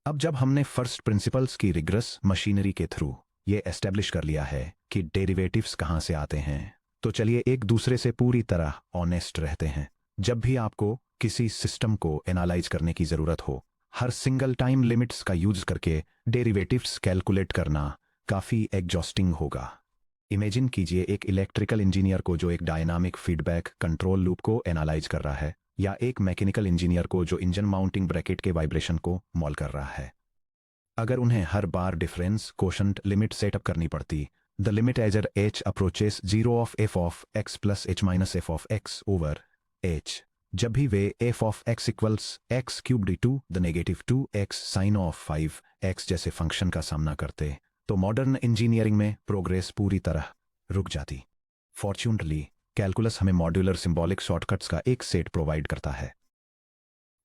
अब जब हमने फर्स्ट प्रिंसिपल्स की रिग्रेस मशीनरी के थ्रू ये एस्टेब्लिश कर लिया है कि डेरिवेटिव्स कहाँ से आते हैं, तो चलिए एक दूसरे से पूरी तरह ऑनेस्ट रहते हैं। जब भी आपको किसी सिस्टम को एनालाइज करने की ज़रूरत हो, हर सिंगल टाइम लिमिट्स का यूज करके डेरिवेटिव्स कैलकुलेट करना काफ़ी एग्जॉस्टिंग होगा। इमेजिन कीजिए एक इलेक्ट्रिकल इंजीनियर को जो एक डायनामिक फीडबैक कंट्रोल लूप को एनालाइज कर रहा है, या एक मैकेनिकल इंजीनियर को जो इंजन माउंटिंग ब्रैकेट के वाइब्रेशन को मॉल कर रहा है। अगर उन्हें हर बार डिफरेंस कोशंट लिमिट सेटअप करनी पड़ती, the limit as h approaches 0 of f of x plus h minus f of x over h, जब भी वे f of x equals x cube d2 the negative 2x sign of 5x जैसे function का सामना करते, तो modern engineering में progress पूरी तरह रुक जाती। फॉर्च्यूनटली कैलकुलस हमें मॉड्यूलर सिंबॉलिक शॉर्टकट्स का एक सेट प्रोवाइड करता है।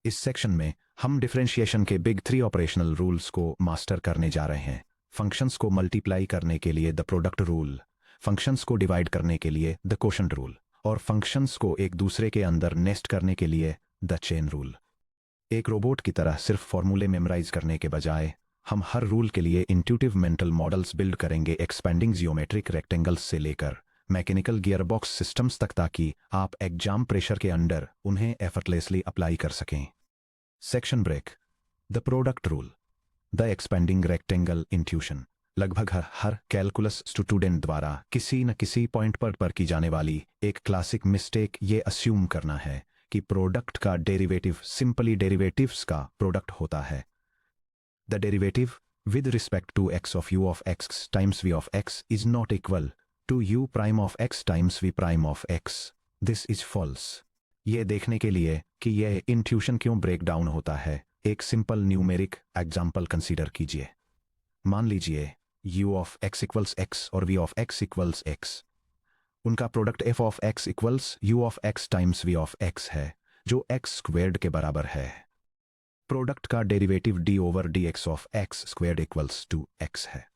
इस सेक्शन में हम डिफरेंशिएशन के बिग 3 ऑपरेशनल रूल्स को मास्टर करने जा रहे हैं। फंक्शंस को मल्टीप्लाई करने के लिए द प्रोडक्ट रूल, फंक्शंस को डिवाइड करने के लिए द कोशंट रूल, और फंक्शंस को एक दूसरे के अंदर नेस्ट करने के लिए द चेन रूल। एक रोबोट की तरह सिर्फ फॉर्मूले मेमोराइज करने के बजाय हम हर रूल के लिए इंट्यूटिव मेंटल मॉडल्स बिल्ड करेंगे, एक्सपेंडिंग जियोमेट्रिक रेक्टेंगल्स से लेकर मैकेनिकल गियरबॉक्स सिस्टम्स तक, ताकि आप एग्जाम प्रेशर के अंडर उन्हें एफर्टलेसली अप्लाई कर सकें। Section break. The product rule, the expanding rectangle intuition. लगभग हर कैलकुलस स्टूडेंट द्वारा किसी न किसी पॉइंट पर की जाने वाली एक क्लासिक मिस्टेक ये अस्यूम करना है कि प्रोडक्ट का डेरिवेटिव सिंपली डेरिवेटिव्स का प्रोडक्ट होता है। The derivative with respect to x of u of x times v of x is not equal to u prime of x times v prime of x। This is false. ये देखने के लिए कि यह intuition क्यों break down होता है, एक सिंपल न्यूमेरिक एग्जाम्पल कंसीडर कीजिए। मान लीजिए u of x equals x और v of x equals x। उनका product f of x equals u of x times v of x है, जो x स्क्वेयर्ड के बराबर है। प्रोडक्ट का derivative d over dx of x squared equals to x है।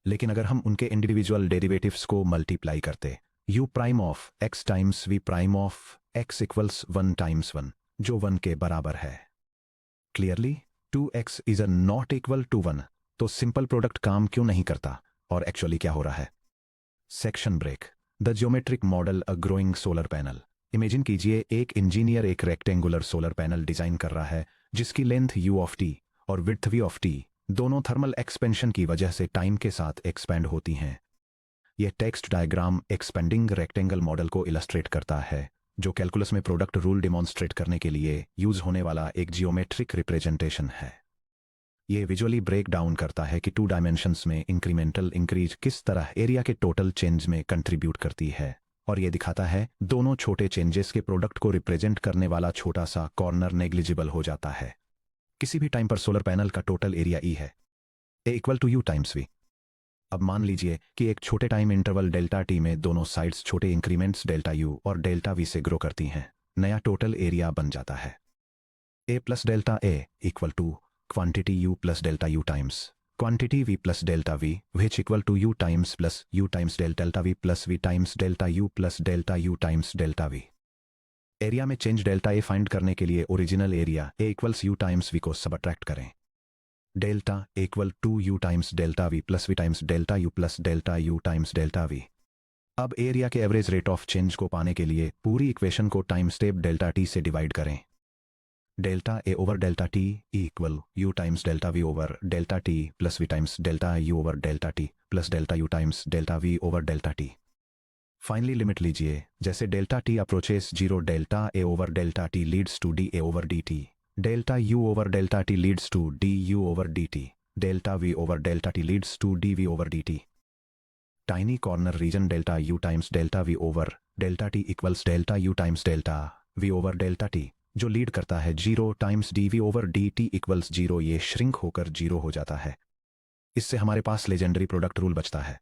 लेकिन अगर हम उनके इंडिविजुअल डेरिवेटिव्स को मल्टीप्लाई करते, u prime of x times v prime of x equals 1 times 1, जो 1 के बराबर है। Clearly 2x is a not equal to 1, तो सिंपल प्रोडक्ट काम क्यों नहीं करता, और एक्चुअली क्या हो रहा है। Section break. The geometric model a growing solar panel. Imagine कीजिए एक इंजीनियर एक रेक्टेंगुलर सोलर पैनल डिजाइन कर रहा है, जिसकी लेंथ u ऑफ t और विड्थ v ऑफ t दोनों थर्मल एक्सपेंशन की वजह से टाइम के साथ एक्सपेंड होती हैं। यह text diagram expanding rectangle model को इलस्ट्रेट करता है, जो कैलकुलस में प्रोडक्ट रूल डिमॉन्स्ट्रेट करने के लिए यूज होने वाला एक जियोमेट्रिक रिप्रेजेंटेशन है। यह विजुअली ब्रेक डाउन करता है कि 2 डायमेंशंस में इंक्रीमेंटल इंक्रीज किस तरह एरिया के टोटल चेंज में कंट्रीब्यूट करती है, और यह दिखाता है दोनों छोटे चेंजेस के प्रोडक्ट को रिप्रेजेंट करने वाला छोटा सा कॉर्नर नेग्लिजिबल हो जाता है। किसी भी टाइम पर सोलर पैनल का टोटल एरिया E है, A equal to U times V। अब मान लीजिए कि एक छोटे टाइम इंटरवल डेल्टा t में दोनों साइड्स छोटे इंक्रीमेंट्स डेल्टा u और डेल्टा v से ग्रो करती हैं। नया टोटल एरिया बन जाता है a plus delta a equal to quantity u plus delta u times quantity v plus delta v, which equal to u times plus u times delta v plus v times delta u plus delta u times delta v। Area में change delta a find करने के लिए original area a equals u times v को subtract करें। Delta equal to u times delta v plus v times delta u plus delta u times delta v। अब area के average rate of change को पाने के लिए पूरी equation को टाइम स्टेप डेल्टा t से डिवाइड करें। Delta a over delta t equal u times delta v over delta t plus v times delta u over delta t plus delta u times delta v over delta t। Finally limit लीजिए, जैसे delta t approaches 0, delta a over delta t leads to d a over dt, delta u over delta t leads to du over dt, delta v over delta t leads to dv over dt। Tiny corner region delta u times delta v over delta t equals delta u times delta v over delta t, जो lead करता है 0 times dv over dt equals 0। ये shrink होकर 0 हो जाता है। इससे हमारे पास लेजेंडरी प्रोडक्ट रूल बचता है।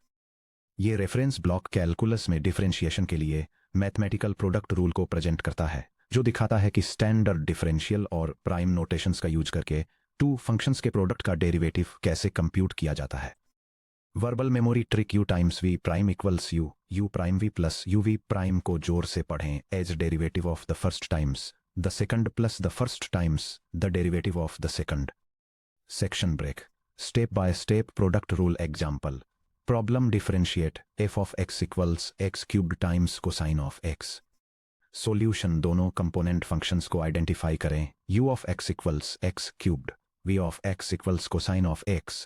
ये रेफरेंस ब्लॉक कैलकुलस में डिफरेंशिएशन के लिए मैथमेटिकल प्रोडक्ट रूल को प्रेजेंट करता है, जो दिखाता है कि स्टैंडर्ड डिफरेंशियल और प्राइम नोटेशंस का यूज करके 2 फंक्शंस के प्रोडक्ट का डेरिवेटिव कैसे कंप्यूट किया जाता है। Verbal memory trick u times v prime equals u prime v plus uv prime को जोर से पढ़ें as derivative of the first times the second plus the first times the derivative of the second. Section break. Step by step product rule example. Problem differentiate f of x equals x cubed times cosine of x. Solution दोनों component functions को identify करें. u of x equals x cubed, v of x equals cosine of x.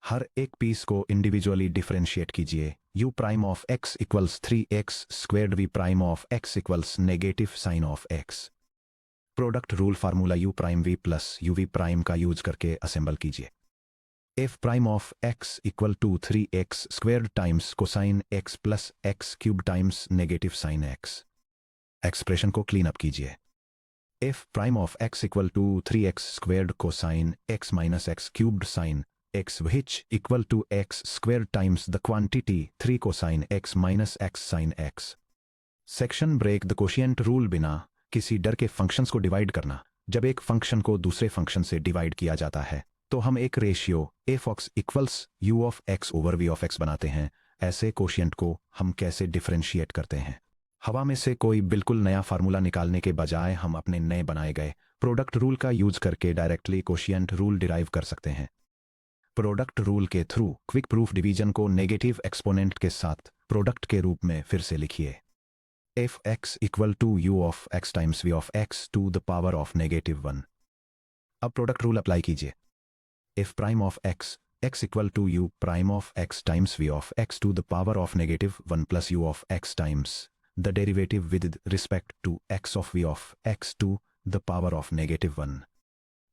हर एक piece को individually differentiate कीजिए. u prime of x equals 3x squared v prime of x equals negative sine of x. Product rule formula u prime v plus uv prime का use करके assemble कीजिए. f prime of x equal to 3x squared times cosine x plus x cube times negative sine x. Expression को clean up कीजिए. f prime of x equal to 3x squared cosine x minus x cubed sine x which equal to x square times the quantity 3 cosine x minus x sin x. Section break. The quotient rule. बिना किसी डर के functions को divide करना. जब एक function को दूसरे फंक्शन से डिवाइड किया जाता है तो हम एक ratio f of x equals u of x over v of x बनाते हैं. ऐसे कोशिएंट को हम कैसे डिफरेंशिएट करते हैं? हवा में से कोई बिल्कुल नया फार्मूला निकालने के बजाय हम अपने नए बनाए गए प्रोडक्ट रूल का यूज करके डायरेक्टली कोशिएंट रूल डिराइव कर सकते हैं. प्रोडक्ट रूल के थ्रू क्विक प्रूफ डिवीजन को नेगेटिव एक्सपोनेंट के साथ प्रोडक्ट के रूप में फिर से लिखिए. f x equal to u of x times v of x to the power of negative 1. अब प्रोडक्ट रूल अप्लाई कीजिए. f prime of x x equal to u prime of x times v of x to the power of negative 1 plus u of x times the derivative with respect to x of v of x to the power of negative 1.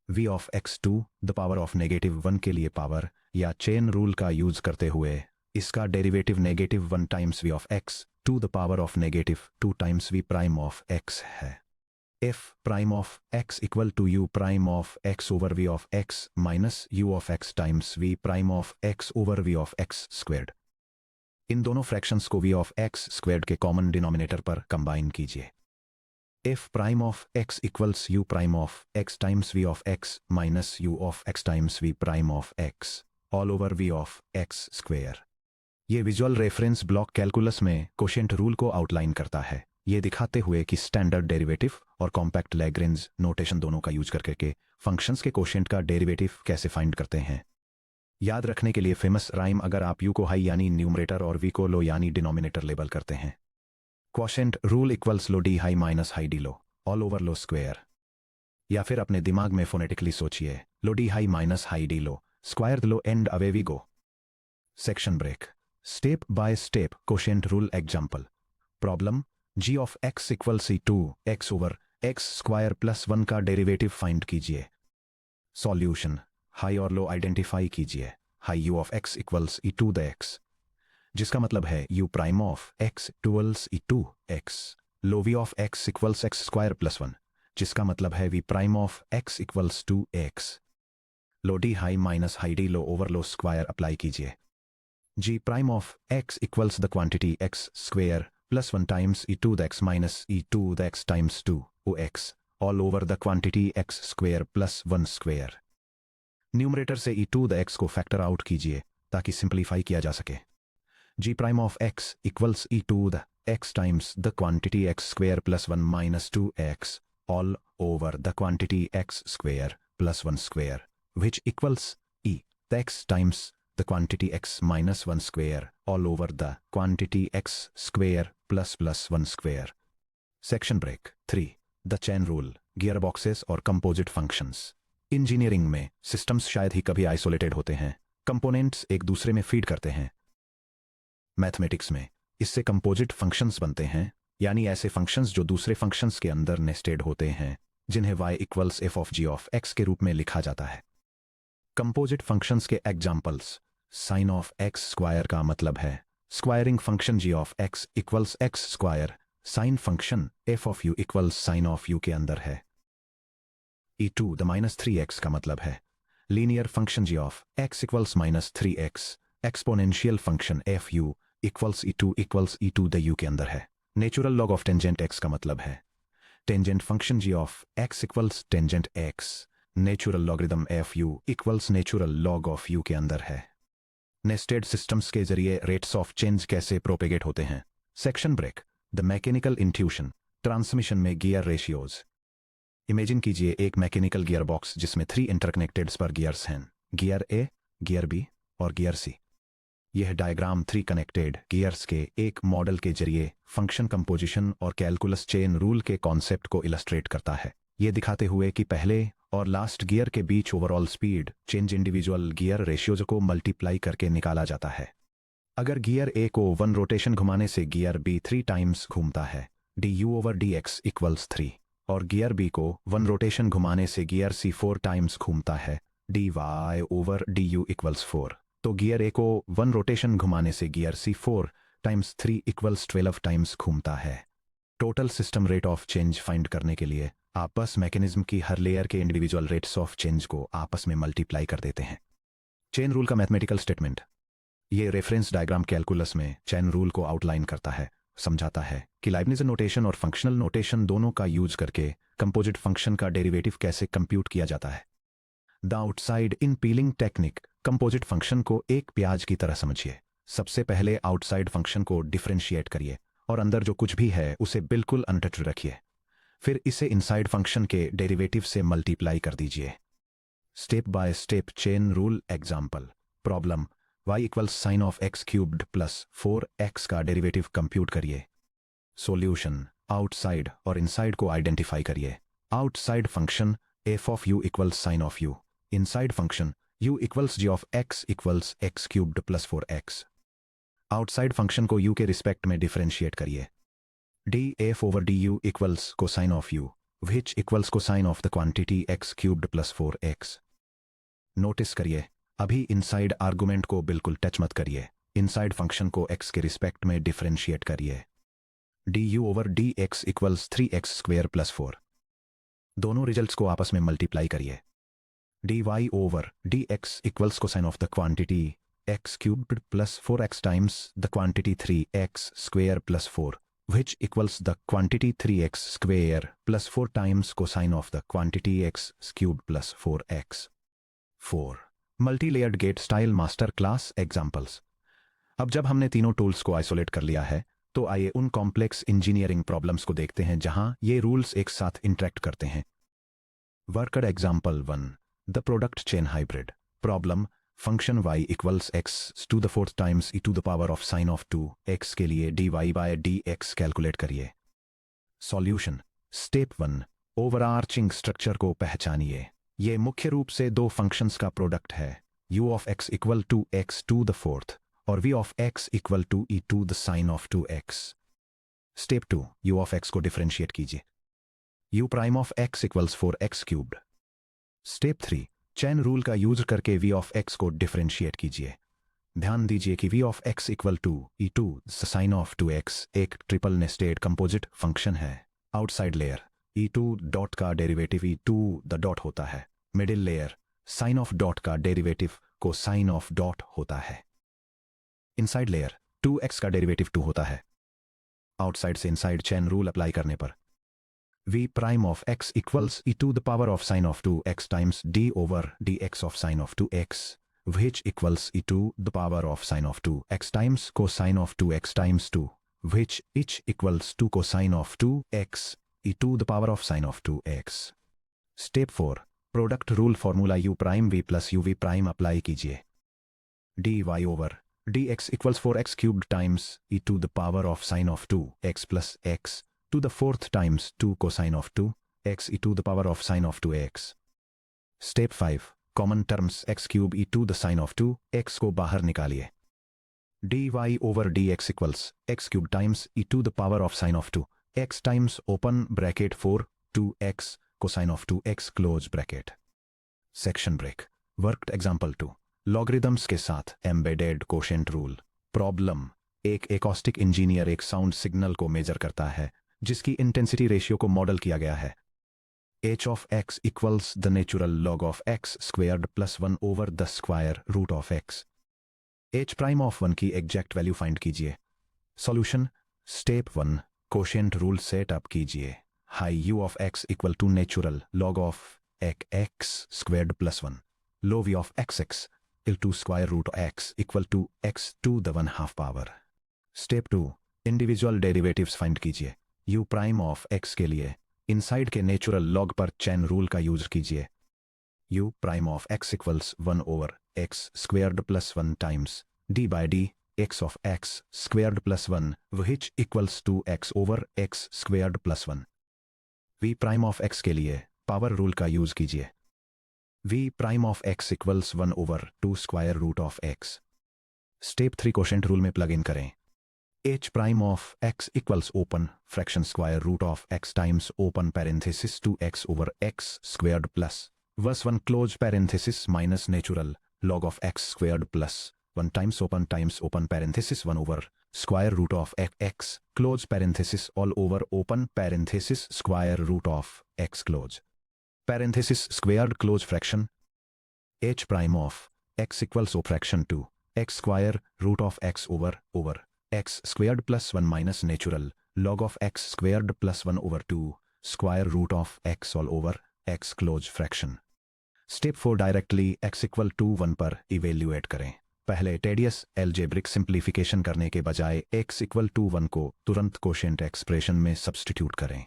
v of x to the power of negative 1 के लिए power या chain rule का use करते हुए इसका derivative negative 1 times v of x to the power of negative 2 times v prime of x है. f prime of x equal to u prime of x over v of x minus u of x times v prime of x over v of x squared. इन दोनों fractions को v of x squared के common denominator पर combine कीजिए. f prime of x equals u prime of x times v of x minus u of x times v prime of x all over v of x square. ये visual reference block calculus में quotient rule को outline करता है, ये दिखाते हुए कि standard derivative और कॉम्पैक्ट लैग्रेंज नोटेशन दोनों का यूज करके फंक्शंस के कोशिएंट का डेरिवेटिव कैसे फाइंड करते हैं. याद रखने के लिए फेमस राइम. अगर आप u को हाई यानी न्यूमरेटर और v को लो यानी डिनोमिनेटर लेबल करते हैं. Quotient rule equals low d high minus high d low all over low square. या फिर अपने दिमाग में फोनेटिकली सोचिए. Low d high minus high d low square low and away we go. Section break. Step by step quotient rule example. Problem. g of x equal c 2 x over x square plus 1 का derivative find कीजिए. Solution. High और low identify कीजिए. High u of x equals e to the x, जिसका मतलब है u prime of x equals e to x. Low v of x equals x square plus 1, जिसका मतलब है v prime of x equals 2x. Low d high minus high d low over low square apply कीजिए. g prime of x equals the quantity x square plus 1 times e to the x minus e to the x times 2x all over the quantity x square plus 1 square. Numerator से e to the x को factor out कीजिए ताकि simplify किया जा सके. g prime of x equals e to the x times the quantity x square plus 1 minus 2x all over the quantity x square plus 1 square which equals e the x times the quantity x minus 1 square all over the quantity x square plus 1 square. Section break. 3. The chain rule. Gearboxes और composite functions. Engineering में systems शायद ही कभी isolated होते हैं. Components एक दूसरे में feed करते हैं. मैथमेटिक्स में इससे कंपोजिट फंक्शंस बनते हैं, यानी ऐसे फंक्शंस जो दूसरे फंक्शंस के अंदर नेस्टेड होते हैं, जिन्हें y equals f of g of x के रूप में लिखा जाता है. कंपोजिट फंक्शंस के examples. Sine of x square का मतलब है squaring function g of x equals x square. Sine function f of u equals sine of u के अंदर है. e to the minus 3x का मतलब है linear function g of x equals minus 3x. Exponential function f u equals e to the u के अंदर है. Natural log of tangent x का मतलब है tangent function g of x equals tangent x. Natural logarithm f u equals natural log of u के अंदर है. Nested systems के जरिए रेट्स ऑफ चेंज कैसे प्रोपेगेट होते हैं. Section break. The mechanical intuition. Transmission में गियर रेशियोज. इमेजिन कीजिए एक मैकेनिकल गियर बॉक्स जिसमें 3 इंटरकनेक्टेड स्पर गियर्स हैं, गियर ए, गियर बी और गियर सी। यह डायग्राम 3 कनेक्टेड गियर्स के एक मॉडल के जरिए फंक्शन कंपोजिशन और कैलकुलस चेन रूल के कॉन्सेप्ट को इलस्ट्रेट करता है, ये दिखाते हुए कि पहले और लास्ट गियर के बीच overall speed change individual gear ratios को मल्टीप्लाई करके निकाला जाता है। अगर गियर ए को 1 रोटेशन घुमाने से गियर बी 3 टाइम्स घूमता है, du/dx इक्वल्स 3, और गियर बी को 1 रोटेशन घुमाने से गियर सी 4 टाइम्स घूमता है, dy/du इक्वल्स 4, तो गियर ए को 1 रोटेशन घुमाने से gear C 4 times 3 equals 12 times घूमता है। Total system rate of change find करने के लिए आप बस मैकेनिज्म की हर लेयर के इंडिविजुअल रेट्स ऑफ चेंज को आपस में मल्टीप्लाई कर देते हैं। चेन रूल का मैथमेटिकल स्टेटमेंट। ये रेफरेंस डायग्राम कैलकुलस में चेन रूल को आउटलाइन करता है, समझाता है कि लाइब्निज नोटेशन और फंक्शनल नोटेशन दोनों का यूज करके कंपोजिट फंक्शन का डेरिवेटिव कैसे कंप्यूट किया जाता है। The outside in piling technique. Composite function को एक प्याज की तरह समझिए। सबसे पहले आउटसाइड फंक्शन को डिफरेंशिएट करिए और अंदर जो कुछ भी है उसे बिल्कुल अनटच्ड रखिए। फिर इसे इनसाइड फंक्शन के डेरिवेटिव से मल्टीप्लाई कर दीजिए। Step by step chain rule example. Problem y equals sine of x cubed plus 4x का डेरिवेटिव कंप्यूट करिए। सॉल्यूशन। आउटसाइड और इनसाइड को आइडेंटिफाई करिए। Outside function f of u equals sine of u। Inside function u equals g of x equals x cubed plus 4x। Outside function को u के respect में differentiate करिए। df/du equals cosine of u, which equals cosine of the quantity x cubed plus 4x। Notice करिए, अभी inside argument को बिल्कुल touch मत करिए। इनसाइड फंक्शन को x के रिस्पेक्ट में डिफरेंशिएट करिए। du/dx equals 3x square plus 4। दोनों रिजल्ट्स को आपस में मल्टीप्लाई करिए। dy/dx equals cosine of the quantity x cubed plus 4x times the quantity 3x square plus 4, which equals the quantity 3x square plus 4 times cosine of the quantity x cubed plus 4x। 4. Multi-layered gate style master class examples। अब जब हमने तीनों tools को isolate कर लिया है, तो आइए उन कॉम्प्लेक्स इंजीनियरिंग प्रॉब्लम्स को देखते हैं जहां ये रूल्स एक साथ इंटरेक्ट करते हैं। Worked example 1। The product chain hybrid. Problem. Function y equals x to the 4th times e to the power of sine of 2x के लिए dy/dx कैलकुलेट करिए। सॉल्यूशन। स्टेप 1। ओवरआर्चिंग स्ट्रक्चर को पहचानिए। ये मुख्य रूप से दो फंक्शंस का प्रोडक्ट है, u of x equal to x to the 4th और v of x equal to e to the sine of 2x। Step 2। u of x को डिफरेंशिएट कीजिए। u prime of x equals 4x cubed. Step 3। Chain rule का use करके v of x को differentiate कीजिए। ध्यान दीजिए कि v of x equal to e to sine of 2x एक ट्रिपल नेस्टेड कंपोजिट फंक्शन है। आउटसाइड लेयर e2 डॉट का डेरिवेटिव e2 द डॉट होता है। Middle layer sine of dot का derivative cosine of dot होता है। Inside layer 2x का derivative 2 होता है। आउटसाइड से इनसाइड चेन रूल अप्लाई करने पर v prime of x equals e to the power of sine of 2x times d/dx of sine of 2x, which equals e to the power of sine of 2x times cosine of 2x times 2, which each equals to cosine of 2x e to the power of sine of 2x। Step 4। Product rule formula u prime v plus uv prime apply कीजिए। dy/dx equals 4x cubed times e to the power of sine of 2x plus x to the 4th times 2 cosine of 2x e to the power of sine of 2x। Step 5। Common terms x cube e to the sine of 2x को बाहर निकालिए। dy/dx equals x cube times e to the power of sine of 2x times open bracket 4 2x cosine of 2x close bracket। Section break। Worked example 2। Logarithms के साथ embedded quotient rule। Problem। एक acoustic engineer एक sound signal को major करता है जिसकी intensity ratio को model किया गया है। h of x equals the natural log of x squared plus 1 over the square root of x। h prime of 1 की एग्जैक्ट वैल्यू फाइंड कीजिए। Solution. Step 1। Quotient rule set up कीजिए। High u of x equal to natural log of x squared plus 1। Low v of x equal to square root x equal to x to the 1/2 power. Step 2। Individual derivatives find कीजिए। u prime of x के लिए inside के natural log पर chain rule का use कीजिए। u prime of x equals 1 over x squared plus 1 times d by d x of x squared plus 1 which equals to x over x squared plus 1। v prime of x के लिए power rule का use कीजिए। v prime of x equals 1 over 2 square root of x। Step 3 quotient rule में plug in करें। h prime of x equals open fraction square root of x times open parenthesis 2x over x squared plus verse 1 close parenthesis minus natural log of x squared plus 1 times open parenthesis 1 over square root of x close parenthesis all over open parenthesis square root of x close parenthesis squared close fraction h prime of x equals o fraction 2 x square root of x over x squared plus 1 minus natural log of x squared plus 1 over 2 square root of x all over x close fraction। Step 4 directly x equal to 1 पर evaluate करें। पहले tedious algebraic simplification करने के बजाय x equal to 1 को तुरंत quotient expression में substitute करें।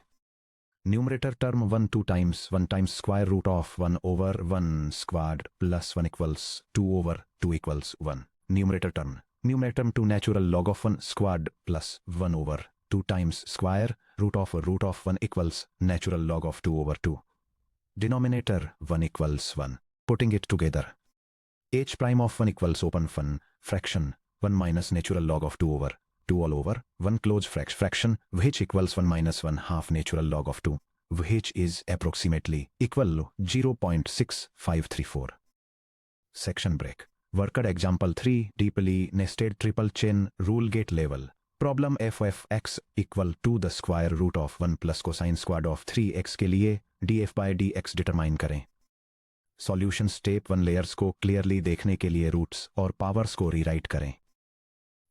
Numerator term 1 times square root of 1 over 1 squared plus 1 equals 2 over 2 equals 1। Numerator two natural log of 1 squared plus 1 over 2 times square root of 1 equals natural log of 2 over 2। Denominator 1 equals 1. Putting it together. h prime of 1 equals open fun fraction 1 minus natural log of 2 over 2 all over 1 close fraction which equals 1 minus 1 half natural log of 2 which is approximately equal to 0.6534. Section break. Worked example 3 deeply nested triple chain rule gate level. Problem f of x equal to the square root of 1 plus cosine squared of 3x के लिए df by dx determine करें। Solution step 1 layers को clearly देखने के लिए roots और powers को rewrite करें।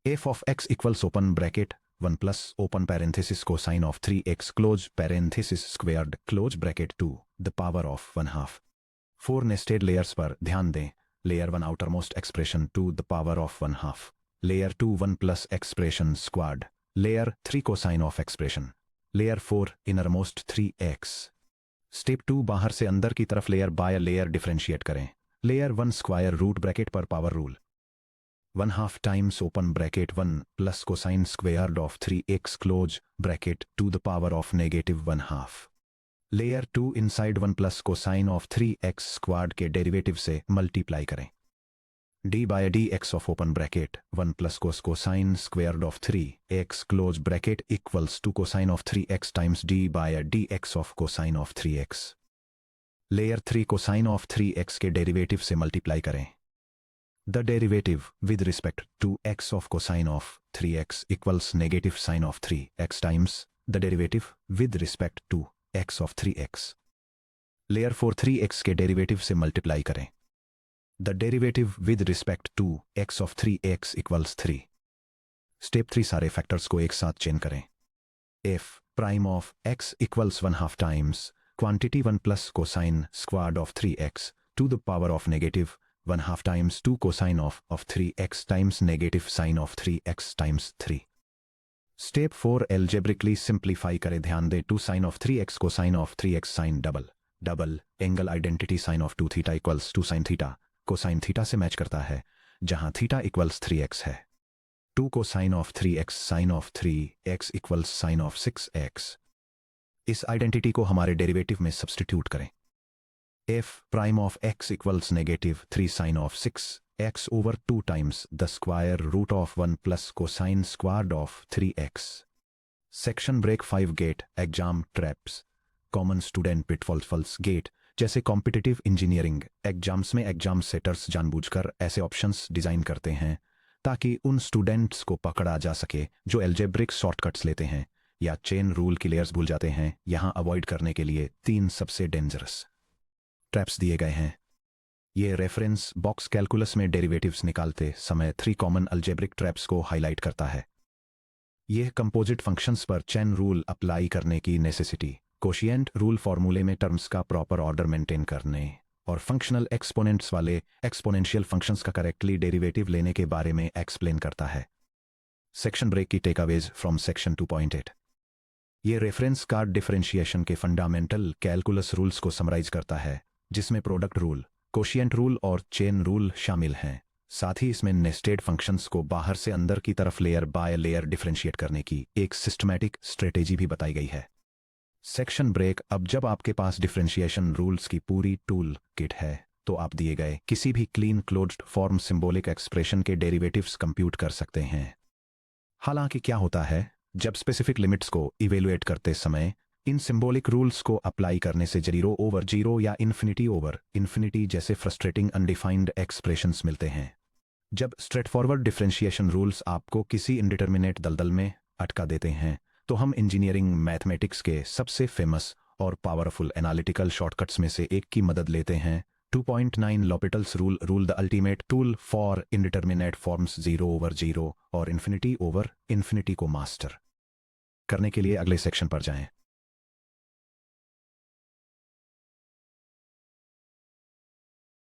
f of x equals open bracket 1 plus open parenthesis cosine of 3x close parenthesis squared close bracket 2 the power of 1 half. 4 nested layers पर ध्यान दें। Layer 1 outermost expression 2 the power of 1 half. Layer 2 1 plus expression squad. Layer 3 cosine of expression. Layer 4 innermost 3x। Step 2 बाहर से अंदर की तरफ layer by layer differentiate करें। Layer 1 square root bracket पर power rule 1 half times open bracket 1 plus cosine squared of 3x close bracket 2 the power of negative 1 half. Layer 2 inside 1 plus cosine of 3x squad के derivative से multiply करें। d by dx of open bracket 1 plus cosine squared of 3x close bracket equals to cosine of 3x times d by dx of cosine of 3x। Layer 3 cosine of 3x के derivative से multiply करें। The derivative with respect to x of cosine of 3x equals negative sine of 3x times the derivative with respect to x of 3x। Layer 4 3x के derivative से multiply करें। The derivative with respect to x of 3x equals 3। Step 3 सारे factors को एक साथ chain करें। f prime of x equals 1 half times quantity 1 plus cosine squared of 3x to the power of negative 1 half times 2 cosine of 3x times negative sine of 3x times 3। Step 4 algebraically simplify करें। ध्यान दें 2 sin of 3x cosine of 3x sin double angle identity sin of 2 theta equals 2 sin theta cosine theta से match करता है जहां theta equals 3x है। 2 cosine of 3x sine of 3x equals sine of 6x। इस identity को हमारे derivative में substitute करें। f prime of x equals negative 3 sine of 6x over 2 times the square root of 1 plus cosine squared of 3x। Section break 5 GATE exam traps common student pitfalls GATE जैसे competitive engineering exams में exam setters जानबूझकर ऐसे options design करते हैं ताकि उन students को पकड़ा जा सके जो एल्जेब्रिक शॉर्टकट्स लेते हैं या चेन रूल की लेयर्स भूल जाते हैं। यहां अवॉइड करने के लिए 3 सबसे डेंजरस ट्रैप्स दिए गए हैं। ये रेफरेंस बॉक्स कैलकुलस में डेरिवेटिव्स निकालते समय 3 कॉमन अलजेब्रिक ट्रैप्स को हाईलाइट करता है। यह कंपोजिट फंक्शंस पर चेन रूल अप्लाई करने की नेसेसिटी, कोशिएंट रूल फॉर्मूले में टर्म्स का प्रॉपर ऑर्डर मेंटेन करने और फंक्शनल एक्सपोनेंट्स वाले एक्सपोनेंशियल फंक्शंस का करेक्टली डेरिवेटिव लेने के बारे में एक्सप्लेन करता है। सेक्शन ब्रेक की टेकअवेज फ्रॉम सेक्शन 2.8। ये रेफरेंस कार्ड डिफरेंशिएशन के फंडामेंटल कैलकुलस रूल्स को समराइज करता है, जिसमें प्रोडक्ट रूल, कोशिएंट रूल और चेन रूल शामिल हैं। साथ ही इसमें नेस्टेड फंक्शंस को बाहर से अंदर की तरफ लेयर बाय लेयर डिफरेंशिएट करने की एक सिस्टमैटिक स्ट्रेटेजी भी बताई गई है। Section break. अब जब आपके पास डिफरेंशिएशन रूल्स की पूरी टूल किट है, तो आप दिए गए किसी भी clean closed form symbolic expression के डेरिवेटिव्स कंप्यूट कर सकते हैं। हालांकि क्या होता है, जब स्पेसिफिक लिमिट्स को इवेलुएट करते समय इन सिंबॉलिक रूल्स को अप्लाई करने से 0 ओवर 0 या इन्फिनिटी ओवर इन्फिनिटी जैसे फ्रस्ट्रेटिंग अनडिफाइंड एक्सप्रेशंस मिलते हैं। जब स्ट्रेटफॉरवर्ड डिफरेंशिएशन रूल्स आपको किसी इंडिटरमिनेट दलदल में अटका देते हैं, तो हम इंजीनियरिंग मैथमेटिक्स के सबसे फेमस और पावरफुल एनालिटिकल शॉर्टकट्स में से एक की मदद लेते हैं। 2.9 L'Hopital's rule the ultimate tool for indeterminate forms 0 over 0 और इन्फिनिटी ओवर इन्फिनिटी को मास्टर करने के लिए अगले सेक्शन पर जाएं।